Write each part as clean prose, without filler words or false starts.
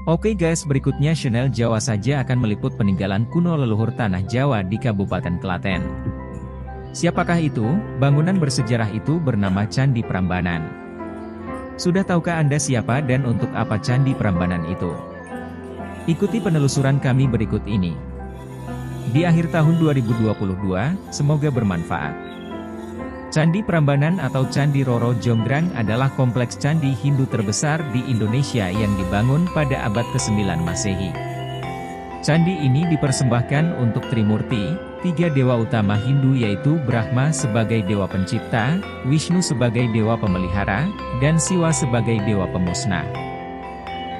Oke guys, berikutnya channel Jawa saja akan meliput peninggalan kuno leluhur tanah Jawa di Kabupaten Klaten. Siapakah itu? Bangunan bersejarah itu bernama Candi Prambanan. Sudah tahukah Anda siapa dan untuk apa Candi Prambanan itu? Ikuti penelusuran kami berikut ini. Di akhir tahun 2022, semoga bermanfaat. Candi Prambanan atau Candi Roro Jonggrang adalah kompleks candi Hindu terbesar di Indonesia yang dibangun pada abad ke-9 Masehi. Candi ini dipersembahkan untuk Trimurti, tiga dewa utama Hindu yaitu Brahma sebagai dewa pencipta, Wisnu sebagai dewa pemelihara, dan Siwa sebagai dewa pemusnah.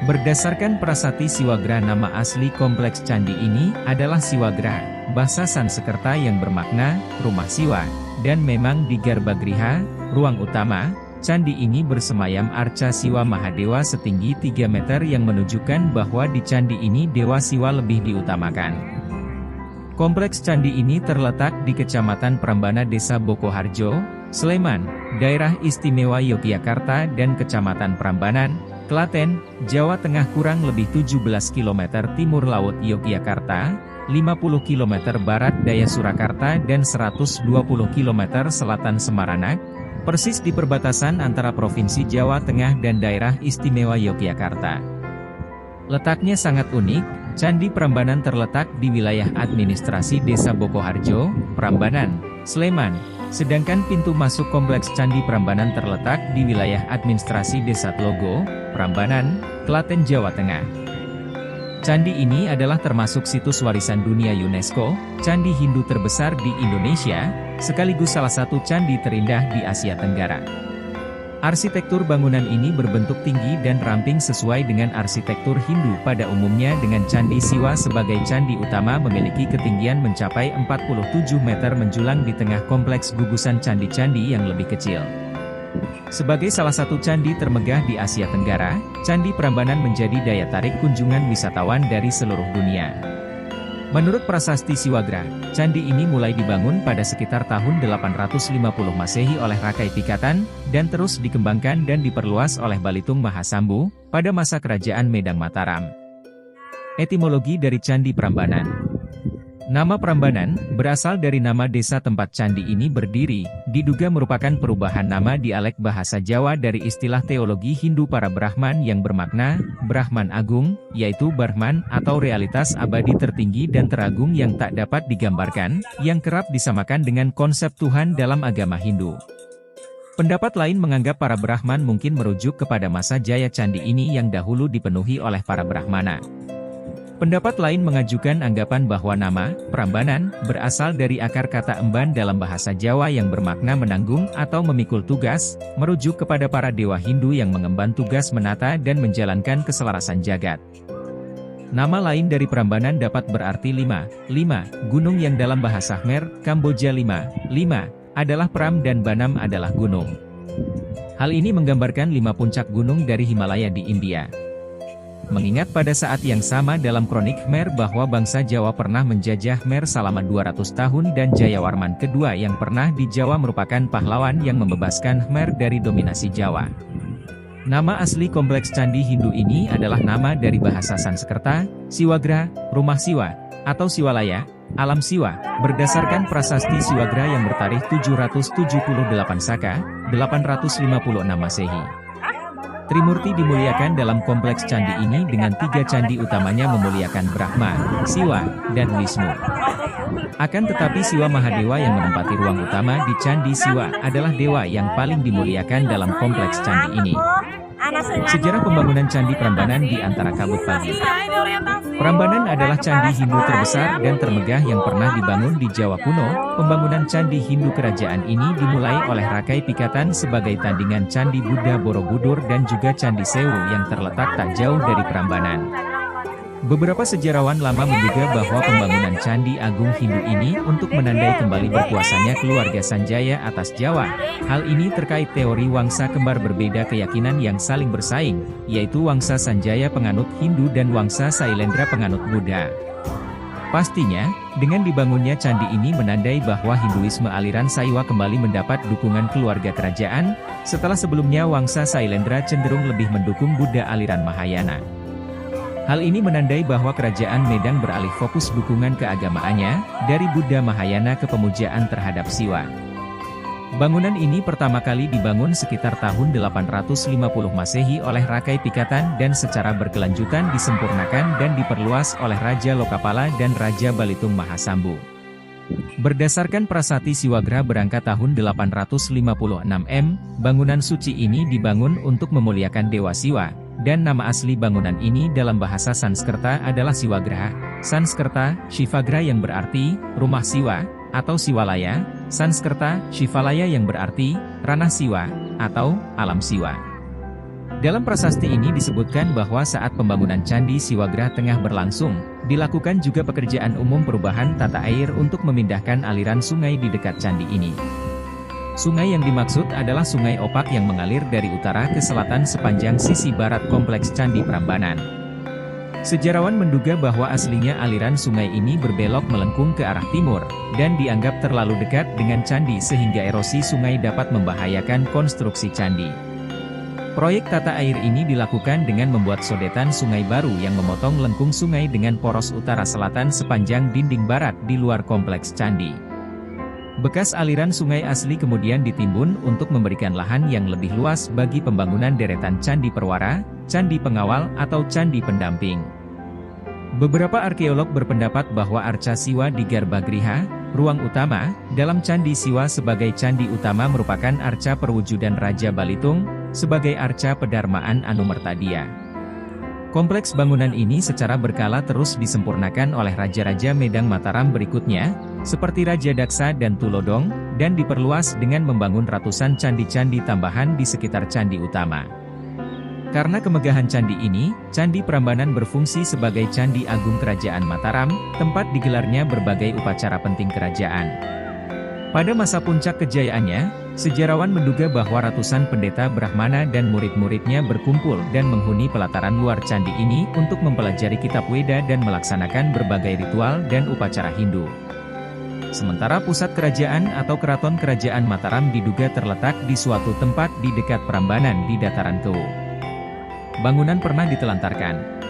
Berdasarkan prasasti Siwagra, nama asli kompleks candi ini adalah Siwagra, bahasa Sanskerta yang bermakna rumah Siwa. Dan memang di Garbagriha, ruang utama, candi ini bersemayam arca Siwa Mahadewa setinggi 3 meter yang menunjukkan bahwa di candi ini Dewa Siwa lebih diutamakan. Kompleks candi ini terletak di Kecamatan Prambana Desa Bokoharjo, Sleman, Daerah Istimewa Yogyakarta dan Kecamatan Prambanan, Klaten, Jawa Tengah kurang lebih 17 km timur laut Yogyakarta, 50 km barat daya Surakarta dan 120 km selatan Semaranak, persis di perbatasan antara Provinsi Jawa Tengah dan Daerah Istimewa Yogyakarta. Letaknya sangat unik, Candi Prambanan terletak di wilayah administrasi Desa Bokoharjo, Prambanan, Sleman, sedangkan pintu masuk kompleks Candi Prambanan terletak di wilayah administrasi Desa Tlogo, Prambanan, Klaten, Jawa Tengah. Candi ini adalah termasuk situs warisan dunia UNESCO, candi Hindu terbesar di Indonesia, sekaligus salah satu candi terindah di Asia Tenggara. Arsitektur bangunan ini berbentuk tinggi dan ramping sesuai dengan arsitektur Hindu pada umumnya, dengan Candi Siwa sebagai candi utama memiliki ketinggian mencapai 47 meter menjulang di tengah kompleks gugusan candi-candi yang lebih kecil. Sebagai salah satu candi termegah di Asia Tenggara, Candi Prambanan menjadi daya tarik kunjungan wisatawan dari seluruh dunia. Menurut prasasti Siwagra, candi ini mulai dibangun pada sekitar tahun 850 Masehi oleh Rakai Pikatan, dan terus dikembangkan dan diperluas oleh Balitung Mahasambu, pada masa Kerajaan Medang Mataram. Etimologi dari Candi Prambanan. Nama Prambanan, berasal dari nama desa tempat candi ini berdiri, diduga merupakan perubahan nama dialek bahasa Jawa dari istilah teologi Hindu para Brahman yang bermakna, Brahman Agung, yaitu Brahman atau realitas abadi tertinggi dan teragung yang tak dapat digambarkan, yang kerap disamakan dengan konsep Tuhan dalam agama Hindu. Pendapat lain menganggap para Brahman mungkin merujuk kepada masa jaya candi ini yang dahulu dipenuhi oleh para Brahmana. Pendapat lain mengajukan anggapan bahwa nama Prambanan berasal dari akar kata emban dalam bahasa Jawa yang bermakna menanggung atau memikul tugas, merujuk kepada para dewa Hindu yang mengemban tugas menata dan menjalankan keselarasan jagat. Nama lain dari Prambanan dapat berarti lima gunung yang dalam bahasa Khmer, Kamboja lima adalah Pram dan Banam adalah gunung. Hal ini menggambarkan 5 puncak gunung dari Himalaya di India. Mengingat pada saat yang sama dalam kronik Khmer bahwa bangsa Jawa pernah menjajah Khmer selama 200 tahun dan Jayawarman kedua yang pernah di Jawa merupakan pahlawan yang membebaskan Khmer dari dominasi Jawa. Nama asli kompleks candi Hindu ini adalah nama dari bahasa Sanskerta, Siwagra, rumah Siwa, atau Siwalaya, alam Siwa, berdasarkan prasasti Siwagra yang bertarikh 778 Saka, 856 Masehi. Trimurti dimuliakan dalam kompleks candi ini dengan 3 candi utamanya memuliakan Brahma, Siwa, dan Wisnu. Akan tetapi Siwa Mahadewa yang menempati ruang utama di Candi Siwa adalah dewa yang paling dimuliakan dalam kompleks candi ini. Sejarah pembangunan Candi Prambanan di antara kabut pagi. Prambanan adalah candi Hindu terbesar dan termegah yang pernah dibangun di Jawa kuno. Pembangunan candi Hindu kerajaan ini dimulai oleh Rakai Pikatan sebagai tandingan Candi Buddha Borobudur dan juga Candi Sewu yang terletak tak jauh dari Prambanan. Beberapa sejarawan lama menduga bahwa pembangunan Candi Agung Hindu ini untuk menandai kembali berkuasanya keluarga Sanjaya atas Jawa. Hal ini terkait teori wangsa kembar berbeda keyakinan yang saling bersaing, yaitu wangsa Sanjaya penganut Hindu dan wangsa Sailendra penganut Buddha. Pastinya, dengan dibangunnya candi ini menandai bahwa Hinduisme aliran Saiwa kembali mendapat dukungan keluarga kerajaan, setelah sebelumnya wangsa Sailendra cenderung lebih mendukung Buddha aliran Mahayana. Hal ini menandai bahwa kerajaan Medang beralih fokus dukungan keagamaannya, dari Buddha Mahayana ke pemujaan terhadap Siwa. Bangunan ini pertama kali dibangun sekitar tahun 850 Masehi oleh Rakai Pikatan dan secara berkelanjutan disempurnakan dan diperluas oleh Raja Lokapala dan Raja Balitung Mahasambu. Berdasarkan prasasti Siwagraha berangkat tahun 856 M, bangunan suci ini dibangun untuk memuliakan Dewa Siwa. Dan nama asli bangunan ini dalam bahasa Sanskerta adalah Siwagraha, Sanskerta, Shivagraha yang berarti, rumah Siwa, atau Siwalaya, Sanskerta, Shivalaya yang berarti, ranah Siwa, atau alam Siwa. Dalam prasasti ini disebutkan bahwa saat pembangunan Candi Siwagraha tengah berlangsung, dilakukan juga pekerjaan umum perubahan tata air untuk memindahkan aliran sungai di dekat candi ini. Sungai yang dimaksud adalah Sungai Opak yang mengalir dari utara ke selatan sepanjang sisi barat kompleks Candi Prambanan. Sejarawan menduga bahwa aslinya aliran sungai ini berbelok melengkung ke arah timur, dan dianggap terlalu dekat dengan candi sehingga erosi sungai dapat membahayakan konstruksi candi. Proyek tata air ini dilakukan dengan membuat sodetan sungai baru yang memotong lengkung sungai dengan poros utara-selatan sepanjang dinding barat di luar kompleks candi. Bekas aliran sungai asli kemudian ditimbun untuk memberikan lahan yang lebih luas bagi pembangunan deretan Candi Perwara, Candi Pengawal atau Candi Pendamping. Beberapa arkeolog berpendapat bahwa arca Siwa di Garbagriha, ruang utama, dalam Candi Siwa sebagai candi utama merupakan arca perwujudan Raja Balitung, sebagai arca pedharmaan Anumertadia. Kompleks bangunan ini secara berkala terus disempurnakan oleh Raja-Raja Medang Mataram berikutnya, seperti Raja Daksa dan Tulodong, dan diperluas dengan membangun ratusan candi-candi tambahan di sekitar candi utama. Karena kemegahan candi ini, Candi Prambanan berfungsi sebagai Candi Agung Kerajaan Mataram, tempat digelarnya berbagai upacara penting kerajaan. Pada masa puncak kejayaannya, sejarawan menduga bahwa ratusan pendeta Brahmana dan murid-muridnya berkumpul dan menghuni pelataran luar candi ini untuk mempelajari kitab Weda dan melaksanakan berbagai ritual dan upacara Hindu. Sementara pusat kerajaan atau keraton kerajaan Mataram diduga terletak di suatu tempat di dekat Prambanan di dataran Kewu. Bangunan pernah ditelantarkan.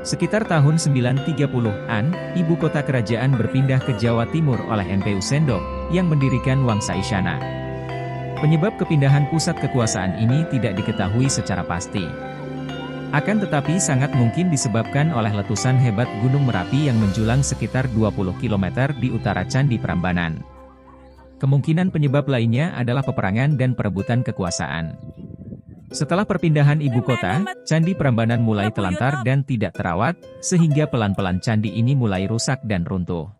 Sekitar tahun 930-an, ibu kota kerajaan berpindah ke Jawa Timur oleh Mpu Sendok, yang mendirikan Wangsa Isyana. Penyebab kepindahan pusat kekuasaan ini tidak diketahui secara pasti. Akan tetapi sangat mungkin disebabkan oleh letusan hebat Gunung Merapi yang menjulang sekitar 20 km di utara Candi Prambanan. Kemungkinan penyebab lainnya adalah peperangan dan perebutan kekuasaan. Setelah perpindahan ibu kota, Candi Prambanan mulai telantar dan tidak terawat, sehingga pelan-pelan candi ini mulai rusak dan runtuh.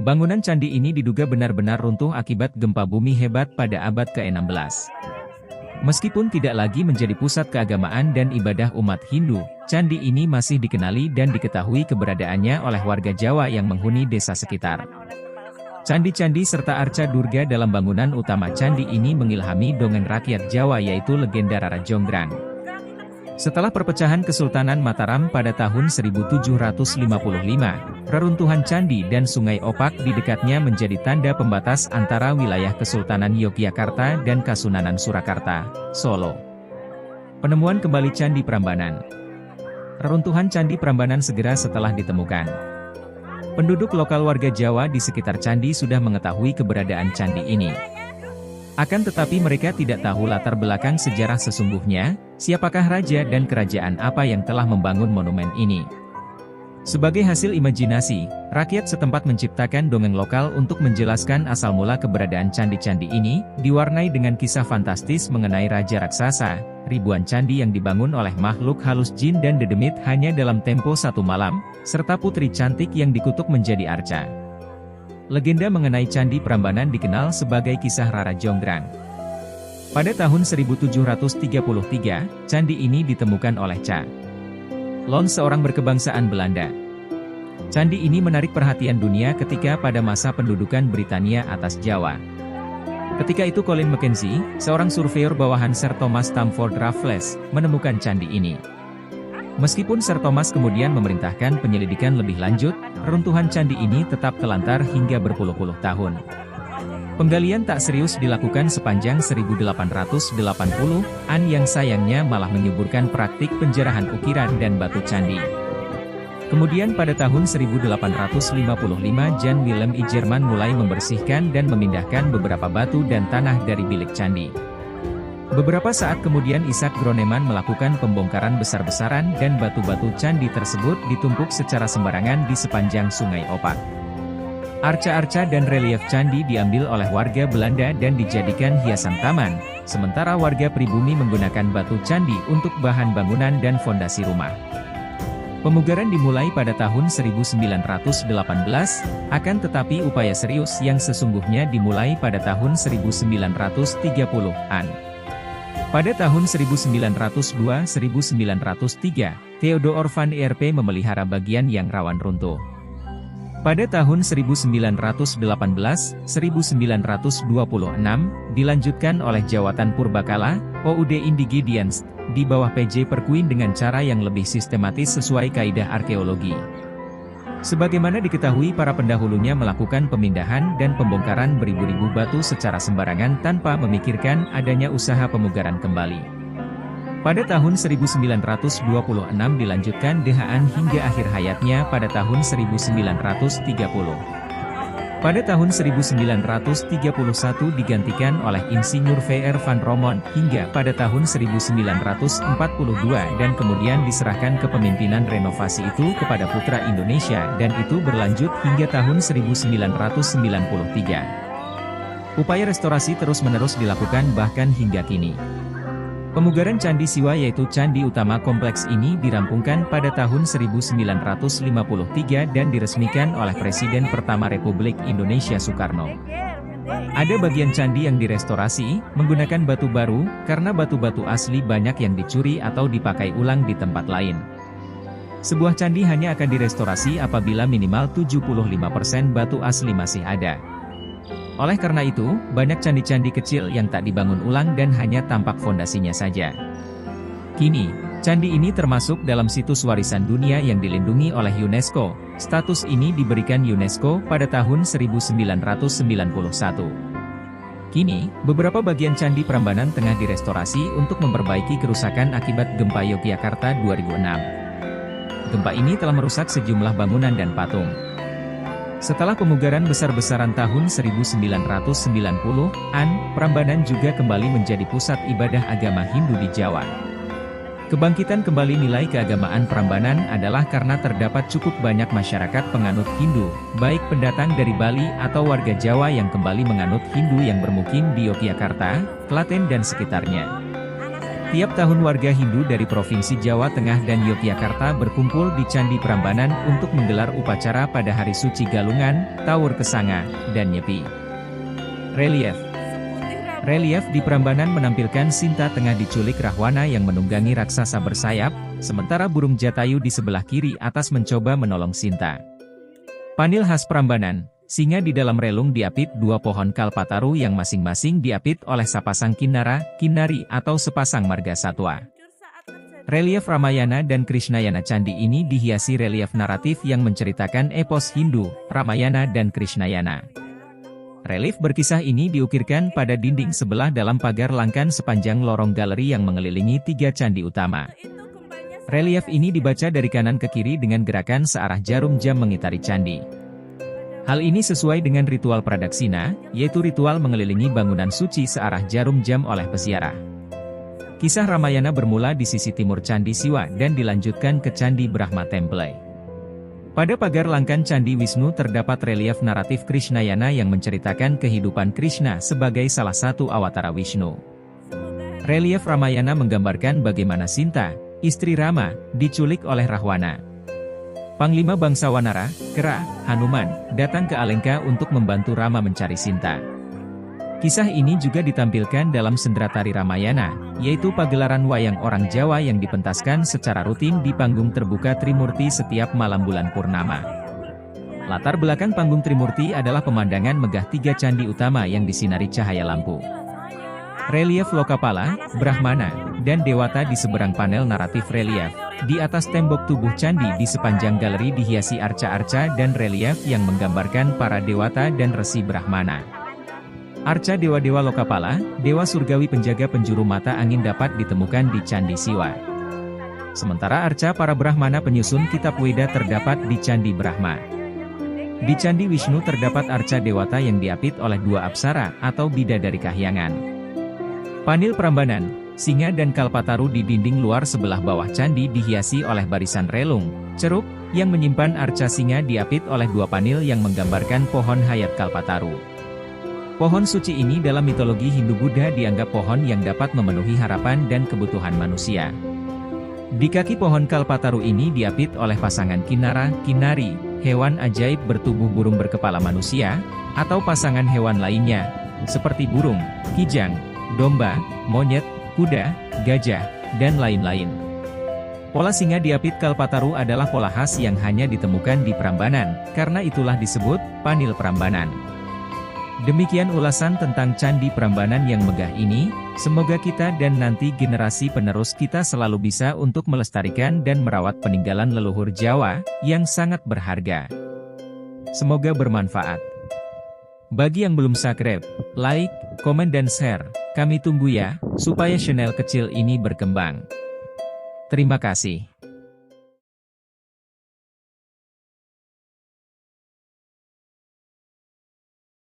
Bangunan candi ini diduga benar-benar runtuh akibat gempa bumi hebat pada abad ke-16. Meskipun tidak lagi menjadi pusat keagamaan dan ibadah umat Hindu, candi ini masih dikenali dan diketahui keberadaannya oleh warga Jawa yang menghuni desa sekitar. Candi-candi serta arca Durga dalam bangunan utama candi ini mengilhami dongeng rakyat Jawa yaitu legenda Rara Jonggrang. Setelah perpecahan Kesultanan Mataram pada tahun 1755, reruntuhan candi dan Sungai Opak di dekatnya menjadi tanda pembatas antara wilayah Kesultanan Yogyakarta dan Kasunanan Surakarta, Solo. Penemuan kembali Candi Prambanan. Reruntuhan Candi Prambanan segera setelah ditemukan. Penduduk lokal warga Jawa di sekitar candi sudah mengetahui keberadaan candi ini. Akan tetapi mereka tidak tahu latar belakang sejarah sesungguhnya, siapakah raja dan kerajaan apa yang telah membangun monumen ini. Sebagai hasil imajinasi, rakyat setempat menciptakan dongeng lokal untuk menjelaskan asal mula keberadaan candi-candi ini, diwarnai dengan kisah fantastis mengenai raja raksasa, ribuan candi yang dibangun oleh makhluk halus jin dan dedemit hanya dalam tempo satu malam, serta putri cantik yang dikutuk menjadi arca. Legenda mengenai Candi Prambanan dikenal sebagai kisah Rara Jonggrang. Pada tahun 1733, candi ini ditemukan oleh Ca. Lon, seorang berkebangsaan Belanda. Candi ini menarik perhatian dunia ketika pada masa pendudukan Britania atas Jawa. Ketika itu Colin Mackenzie, seorang surveyor bawahan Sir Thomas Stamford Raffles, menemukan candi ini. Meskipun Sir Thomas kemudian memerintahkan penyelidikan lebih lanjut, reruntuhan candi ini tetap telantar hingga berpuluh-puluh tahun. Penggalian tak serius dilakukan sepanjang 1880-an yang sayangnya malah menyuburkan praktik penjarahan ukiran dan batu candi. Kemudian pada tahun 1855 Jan Willem I Jerman mulai membersihkan dan memindahkan beberapa batu dan tanah dari bilik candi. Beberapa saat kemudian Isaac Groneman melakukan pembongkaran besar-besaran dan batu-batu candi tersebut ditumpuk secara sembarangan di sepanjang Sungai Opak. Arca-arca dan relief candi diambil oleh warga Belanda dan dijadikan hiasan taman, sementara warga pribumi menggunakan batu candi untuk bahan bangunan dan fondasi rumah. Pemugaran dimulai pada tahun 1918, akan tetapi upaya serius yang sesungguhnya dimulai pada tahun 1930-an. Pada tahun 1902-1903, Theodor van Erpe memelihara bagian yang rawan runtuh. Pada tahun 1918-1926, dilanjutkan oleh Jawatan Purbakala, OUD Indigedians, di bawah PJ Perkuin dengan cara yang lebih sistematis sesuai kaidah arkeologi. Sebagaimana diketahui para pendahulunya melakukan pemindahan dan pembongkaran beribu-ribu batu secara sembarangan tanpa memikirkan adanya usaha pemugaran kembali. Pada tahun 1926 dilanjutkan dehaan hingga akhir hayatnya pada tahun 1930. Pada tahun 1931 digantikan oleh Insinyur V.R. van Romont hingga pada tahun 1942 dan kemudian diserahkan kepemimpinan renovasi itu kepada putra Indonesia dan itu berlanjut hingga tahun 1993. Upaya restorasi terus-menerus dilakukan bahkan hingga kini. Pemugaran Candi Siwa yaitu candi utama kompleks ini dirampungkan pada tahun 1953 dan diresmikan oleh Presiden pertama Republik Indonesia Soekarno. Ada bagian candi yang direstorasi, menggunakan batu baru, karena batu-batu asli banyak yang dicuri atau dipakai ulang di tempat lain. Sebuah candi hanya akan direstorasi apabila minimal 75% batu asli masih ada. Oleh karena itu, banyak candi-candi kecil yang tak dibangun ulang dan hanya tampak fondasinya saja. Kini, candi ini termasuk dalam situs warisan dunia yang dilindungi oleh UNESCO. Status ini diberikan UNESCO pada tahun 1991. Kini, beberapa bagian Candi Prambanan tengah direstorasi untuk memperbaiki kerusakan akibat gempa Yogyakarta 2006. Gempa ini telah merusak sejumlah bangunan dan patung. Setelah pemugaran besar-besaran tahun 1990-an, Prambanan juga kembali menjadi pusat ibadah agama Hindu di Jawa. Kebangkitan kembali nilai keagamaan Prambanan adalah karena terdapat cukup banyak masyarakat penganut Hindu, baik pendatang dari Bali atau warga Jawa yang kembali menganut Hindu yang bermukim di Yogyakarta, Klaten dan sekitarnya. Tiap tahun warga Hindu dari Provinsi Jawa Tengah dan Yogyakarta berkumpul di Candi Prambanan untuk menggelar upacara pada hari suci Galungan, Tawur Kesanga, dan Nyepi. Relief di Prambanan menampilkan Sinta tengah diculik Rahwana yang menunggangi raksasa bersayap, sementara burung Jatayu di sebelah kiri atas mencoba menolong Sinta. Panil khas Prambanan, singa di dalam relung diapit dua pohon kalpataru yang masing-masing diapit oleh sepasang kinara, kinari atau sepasang marga satwa. Relief Ramayana dan Krishnayana candi ini dihiasi relief naratif yang menceritakan epos Hindu, Ramayana dan Krishnayana. Relief berkisah ini diukirkan pada dinding sebelah dalam pagar langkan sepanjang lorong galeri yang mengelilingi tiga candi utama. Relief ini dibaca dari kanan ke kiri dengan gerakan searah jarum jam mengitari candi. Hal ini sesuai dengan ritual pradaksina, yaitu ritual mengelilingi bangunan suci searah jarum jam oleh peziarah. Kisah Ramayana bermula di sisi timur Candi Siwa dan dilanjutkan ke Candi Brahma Temple. Pada pagar langkan Candi Wisnu terdapat relief naratif Krishnayana yang menceritakan kehidupan Krishna sebagai salah satu awatara Wisnu. Relief Ramayana menggambarkan bagaimana Sinta, istri Rama, diculik oleh Rahwana. Panglima bangsa Wanara, Kera, Hanuman, datang ke Alengka untuk membantu Rama mencari Sinta. Kisah ini juga ditampilkan dalam Sendratari Ramayana, yaitu pagelaran wayang orang Jawa yang dipentaskan secara rutin di panggung terbuka Trimurti setiap malam bulan purnama. Latar belakang panggung Trimurti adalah pemandangan megah tiga candi utama yang disinari cahaya lampu. Relief Lokapala, Brahmana, dan Dewata di seberang panel naratif relief. Di atas tembok tubuh candi di sepanjang galeri dihiasi arca-arca dan relief yang menggambarkan para dewata dan resi Brahmana. Arca dewa-dewa Lokapala, dewa surgawi penjaga penjuru mata angin dapat ditemukan di Candi Siwa. Sementara arca para Brahmana penyusun kitab Weda terdapat di Candi Brahma. Di Candi Wisnu terdapat arca dewata yang diapit oleh dua apsara atau bidadari kahyangan. Panil Prambanan, singa dan kalpataru di dinding luar sebelah bawah candi dihiasi oleh barisan relung, ceruk, yang menyimpan arca singa diapit oleh dua panil yang menggambarkan pohon hayat kalpataru. Pohon suci ini dalam mitologi Hindu-Buddha dianggap pohon yang dapat memenuhi harapan dan kebutuhan manusia. Di kaki pohon kalpataru ini diapit oleh pasangan kinara, kinari, hewan ajaib bertubuh burung berkepala manusia, atau pasangan hewan lainnya, seperti burung, kijang, domba, monyet, kuda, gajah, dan lain-lain. Pola singa diapit kalpataru adalah pola khas yang hanya ditemukan di Prambanan, karena itulah disebut Panil Prambanan. Demikian ulasan tentang Candi Prambanan yang megah ini, semoga kita dan nanti generasi penerus kita selalu bisa untuk melestarikan dan merawat peninggalan leluhur Jawa, yang sangat berharga. Semoga bermanfaat. Bagi yang belum subscribe, like, komen dan share, kami tunggu ya, supaya channel kecil ini berkembang. Terima kasih.